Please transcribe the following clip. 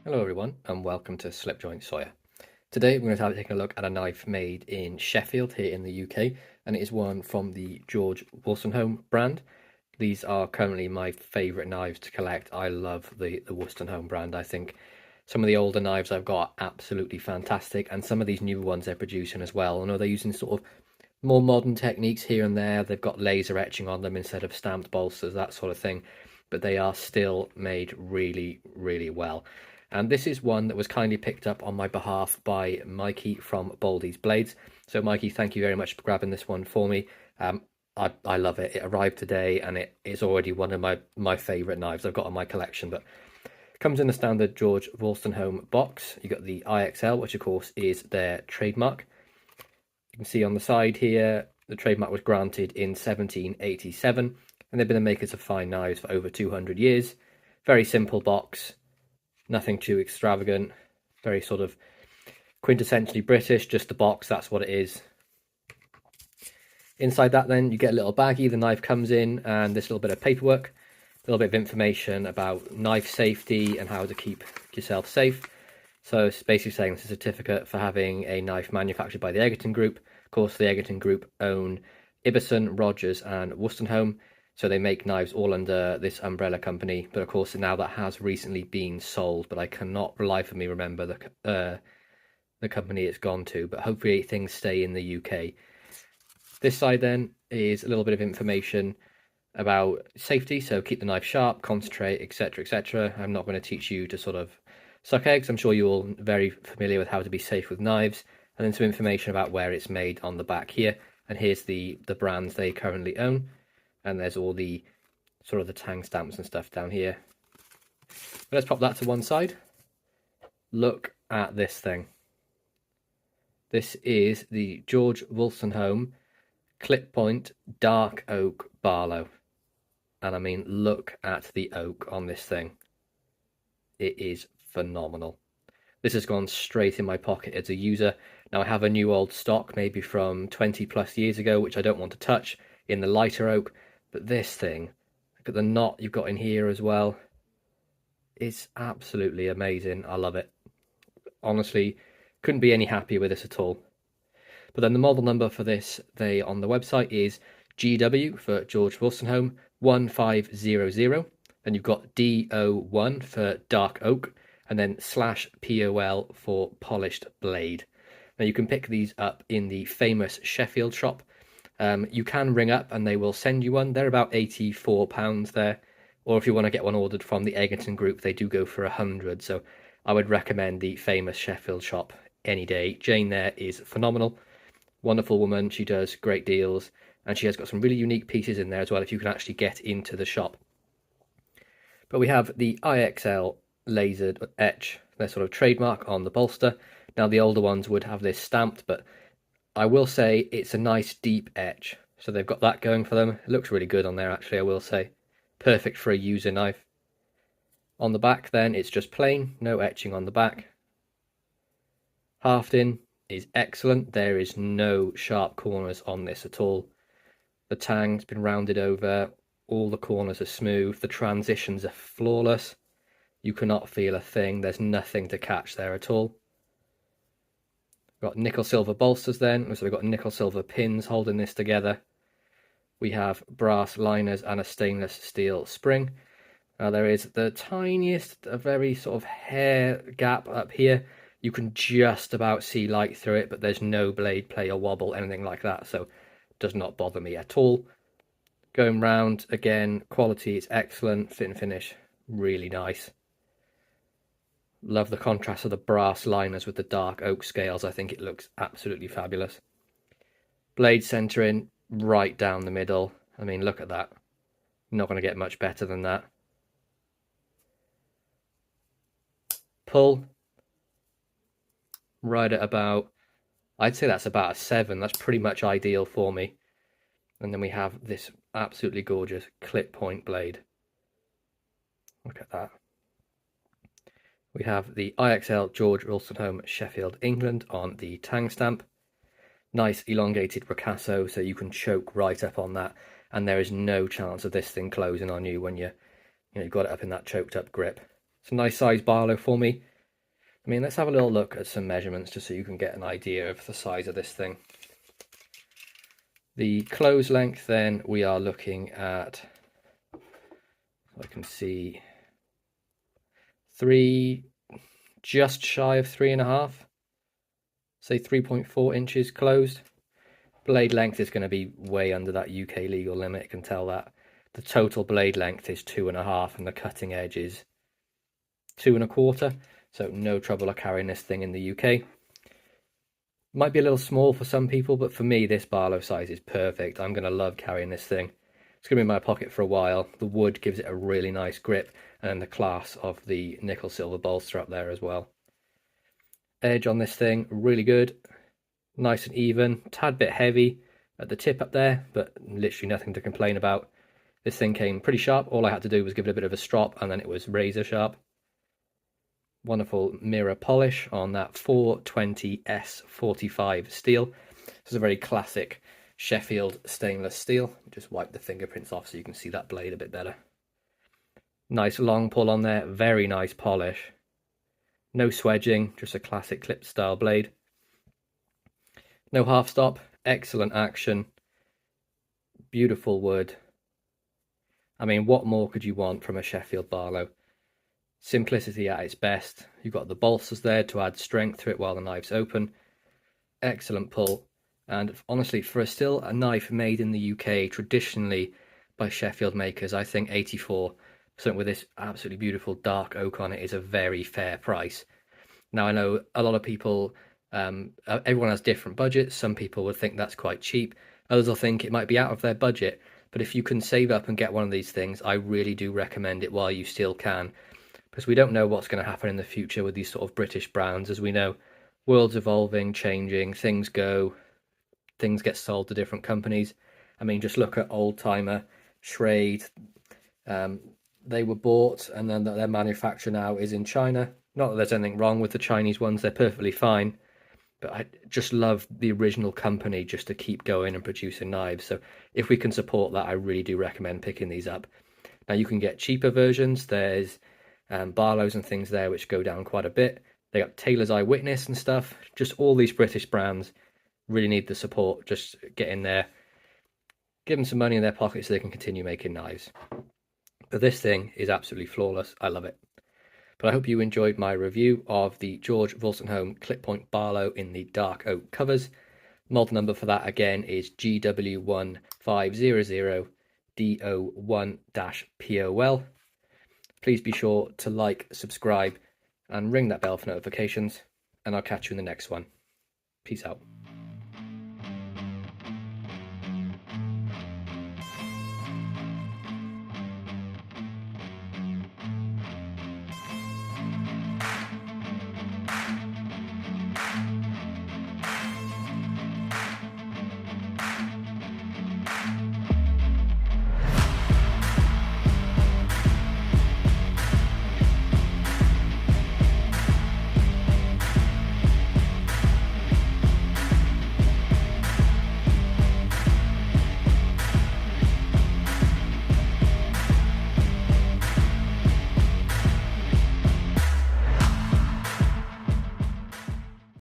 Hello everyone and welcome to Slipjoint Sawyer. Today we're going to take a look at a knife made in Sheffield here in the UK, and it is one from the Wostenholm brand. These are currently my favourite knives to collect. I love the Wostenholm brand. I think some of the older knives I've got are absolutely fantastic, and some of these new ones they're producing as well. I know they're using sort of more modern techniques here and there. They've got laser etching on them instead of stamped bolsters, that sort of thing, but they are still made really, really well. And this is one that was kindly picked up on my behalf by Mikey from Baldy's Blades. So Mikey, thank you very much for grabbing this one for me. I love it. It arrived today and it is already one of my favourite knives I've got in my collection. But it comes in the standard George Wostenholm box. You got the IXL, which of course is their trademark. You can see on the side here, the trademark was granted in 1787, and they've been the makers of fine knives for over 200 years. Very simple box. Nothing too extravagant, very sort of quintessentially British, just the box, that's what it is. Inside that then you get a little baggie the knife comes in, and this little bit of paperwork, a little bit of information about knife safety and how to keep yourself safe. So it's basically saying it's a certificate for having a knife manufactured by the Egerton Group. Of course, the Egerton Group own Ibbotson, Rogers and Wostenholm. So they make knives all under this umbrella company, but of course now that has recently been sold, but I cannot for life of me remember the company it's gone to, but hopefully things stay in the UK. This side then is a little bit of information about safety, so keep the knife sharp, concentrate, etc, etc. I'm not going to teach you to sort of suck eggs. I'm sure you're all very familiar with how to be safe with knives. And then some information about where it's made on the back here, and here's the brands they currently own. And there's all the sort of the tang stamps and stuff down here. But let's pop that to one side. Look at this thing. This is the George Wostenholm Slipjoint Dark Oak Barlow. And I mean, look at the oak on this thing. It is phenomenal. This has gone straight in my pocket as a user. Now I have a new old stock, maybe from 20 plus years ago, which I don't want to touch, in the lighter oak. But this thing, look at the knot you've got in here as well. It's absolutely amazing. I love it. Honestly, couldn't be any happier with this at all. But then the model number for this, on the website is GW for George Wostenholm 1500. Then you've got DO1 for dark oak, and then /POL for polished blade. Now you can pick these up in the famous Sheffield shop. You can ring up and they will send you one. They're about £84 there. Or if you want to get one ordered from the Egerton Group, they do go for 100. So I would recommend the famous Sheffield shop any day. Jane there is phenomenal. Wonderful woman. She does great deals. And she has got some really unique pieces in there as well if you can actually get into the shop. But we have the IXL lasered etch, their sort of trademark on the bolster. Now the older ones would have this stamped, but I will say it's a nice deep etch. So they've got that going for them. It looks really good on there actually, I will say. Perfect for a user knife. On the back then it's just plain, no etching on the back. Hafting is excellent. There is no sharp corners on this at all. The tang's been rounded over. All the corners are smooth. The transitions are flawless. You cannot feel a thing. There's nothing to catch there at all. Got nickel silver bolsters then, so we've got nickel silver pins holding this together. We have brass liners and a stainless steel spring. There is the tiniest, a very sort of hair gap up here. You can just about see light through it, but there's no blade play or wobble, anything like that, so it does not bother me at all. Going round, again, quality is excellent, fit and finish, really nice. Love the contrast of the brass liners with the dark oak scales. I think it looks absolutely fabulous. Blade centering right down the middle. I mean, look at that. Not going to get much better than that. Pull. Right at about, I'd say that's about a 7. That's pretty much ideal for me. And then we have this absolutely gorgeous clip point blade. Look at that. We have the IXL George Wostenholm Sheffield, England on the tang stamp. Nice elongated ricasso, so you can choke right up on that, and there is no chance of this thing closing on you when you've got it up in that choked up grip. It's a nice size Barlow for me. I mean, let's have a little look at some measurements just so you can get an idea of the size of this thing. The close length then, we are looking at, I can see, just shy of 3.5, say 3.4 inches closed. Blade length is going to be way under that UK legal limit, you can tell that. The total blade length is 2.5 and the cutting edge is 2.25, so no trouble of carrying this thing in the UK. Might be a little small for some people, but for me this Barlow size is perfect. I'm going to love carrying this thing. It's going to be in my pocket for a while. The wood gives it a really nice grip, and then the class of the nickel silver bolster up there as well. Edge on this thing, really good. Nice and even, tad bit heavy at the tip up there, but literally nothing to complain about. This thing came pretty sharp. All I had to do was give it a bit of a strop and then it was razor sharp. Wonderful mirror polish on that 420S45 steel. This is a very classic Sheffield stainless steel. Just wipe the fingerprints off so you can see that blade a bit better. Nice long pull on there, very nice polish. No swedging, just a classic clipped style blade. No half stop, excellent action, beautiful wood. I mean, what more could you want from a Sheffield Barlow? Simplicity at its best. You've got the bolsters there to add strength to it while the knife's open. Excellent pull. And honestly, for still a knife made in the UK, traditionally by Sheffield makers, I think 84% with this absolutely beautiful dark oak on it is a very fair price. Now, I know a lot of people, everyone has different budgets. Some people would think that's quite cheap. Others will think it might be out of their budget. But if you can save up and get one of these things, I really do recommend it while you still can. Because we don't know what's going to happen in the future with these sort of British brands. As we know, world's evolving, changing, things go, things get sold to different companies. I mean, just look at Old Timer, Schrade. They were bought and then their manufacture now is in China. Not that there's anything wrong with the Chinese ones, they're perfectly fine. But I just love the original company just to keep going and producing knives. So if we can support that, I really do recommend picking these up. Now you can get cheaper versions. There's Barlows and things there which go down quite a bit. They got Taylor's Eyewitness and stuff. Just all these British brands really need the support. Just get in there, give them some money in their pocket so they can continue making knives. But this thing is absolutely flawless. I love it. But I hope you enjoyed my review of the George Wostenholm Slipjoint Barlow in the dark oak covers. Model number for that again is GW1500DO1-POL. Please be sure to like, subscribe, and ring that bell for notifications, and I'll catch you in the next one. Peace out.